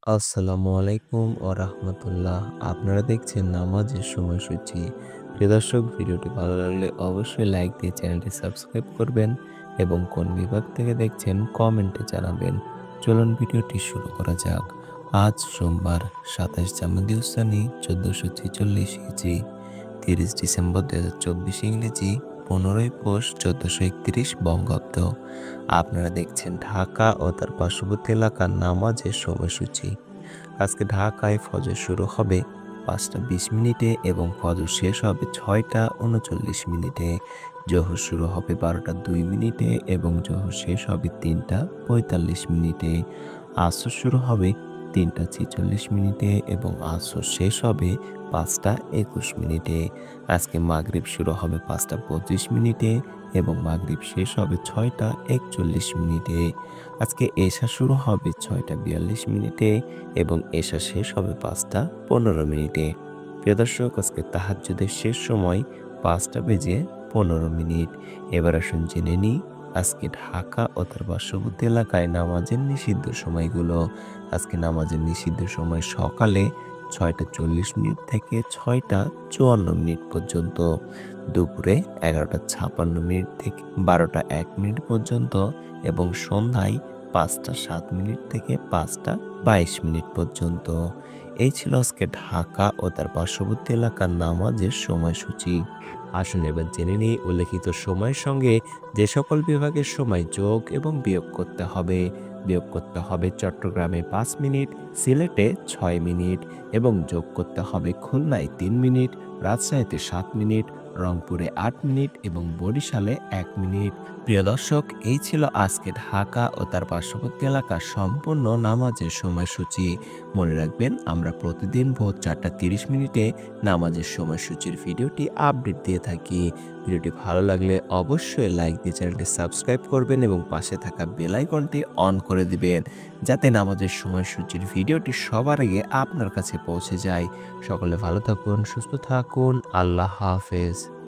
আসসালামু আলাইকুম ওয়া রাহমাতুল্লাহ। আপনারা দেখছেন নামাজের সময়সূচি। প্রিয় দর্শক, ভিডিওটি ভালো লাগলে অবশ্যই লাইক দিয়ে চ্যানেলটি সাবস্ক্রাইব করবেন এবং কোন বিভাগ থেকে দেখছেন কমেন্টে জানাবেন। চলুন ভিডিওটি শুরু করা যাক। আজ সোমবার ২৭ জামাদিউস সানি ১৪৪৬ হিজরি, ৩০ ডিসেম্বর ২০২৪ ইংরেজি, ১৫ই পৌষ ১৪৩১ বঙ্গাব্দ। আপনারা দেখছেন ঢাকা ও তার পার্শ্ববর্তী এলাকার নামাজের সময়সূচি। আজকে ঢাকায় ফজর শুরু হবে ৫টা ২০ মিনিটে এবং ফজর শেষ হবে ৬টা ৩৯ মিনিটে। জোহর শুরু হবে ১২টা ২ মিনিটে এবং জোহর শেষ হবে ৩টা ৪৫ মিনিটে। আসর শুরু হবে ৩টা ৪৬ মিনিটে এবং আসর শেষ হবে ৫টা ২১ মিনিটে। আজকে মাগরিব শুরু হবে ৫টা ২৫ মিনিটে এবং মাগরিব শেষ হবে ৬টা ৪১ মিনিটে। আজকে এশা শুরু হবে ৬টা ৪২ মিনিটে এবং এশা শেষ হবে ৫টা ১৫ মিনিটে। প্রিয় দর্শক, আজকে তাহাজ্জুদের শেষ সময় ৫টা বেজে ১৫ মিনিট। এবার আসুন জেনে নিই আজকে ঢাকা ও তার পার্শ্ববর্তী এলাকায় নামাজের নিষিদ্ধ সময়গুলো। আজকে নামাজের নিষিদ্ধ সময় সকালে ৬টা ৪০ মিনিট থেকে ৬টা ৫৪ মিনিট পর্যন্ত, দুপুরে ১১টা ৫৬ মিনিট থেকে ১২টা ১ মিনিট পর্যন্ত এবং সন্ধ্যায় ৫টা ৭ মিনিট থেকে ৫টা ২২ মিনিট পর্যন্ত। এই ছিল আজকে ঢাকা ও তার পার্শ্ববর্তী এলাকার নামাজের সময়সূচি। আসুন এবার জেনে নিই উল্লেখিত সময়ের সঙ্গে যে সকল বিভাগের সময় যোগ এবং বিয়োগ করতে হবে। বিয়োগ করতে হবে চট্টগ্রামে ৫ মিনিট, সিলেটে ৬ মিনিট এবং যোগ করতে হবে খুলনায় ৩ মিনিট, রাজশাহীতে ৭ মিনিট, রংপুরে ৮ মিনিট এবং বরিশালে ১ মিনিট। প্রিয় দর্শক, এই ছিল আজকে ঢাকা ও তার পার্শ্ববর্তী এলাকার সম্পূর্ণ নামাজের সময়সূচি। মনে রাখবেন, আমরা প্রতিদিন ভোর ৪টা ৩০ মিনিটে নামাজের সময়সূচির ভিডিওটি আপডেট দিয়ে থাকি। ভিডিওটি ভালো লাগলে অবশ্যই লাইক দিয়ে চ্যানেলটি সাবস্ক্রাইব করবেন এবং পাশে থাকা বেল আইকনটি অন করে দিবেন, যাতে নামাজের সময়সূচির ভিডিওটি সবার আগে আপনার কাছে পৌঁছে যায়। সকলে ভালো থাকুন, সুস্থ থাকুন। আল্লাহ হাফেজ।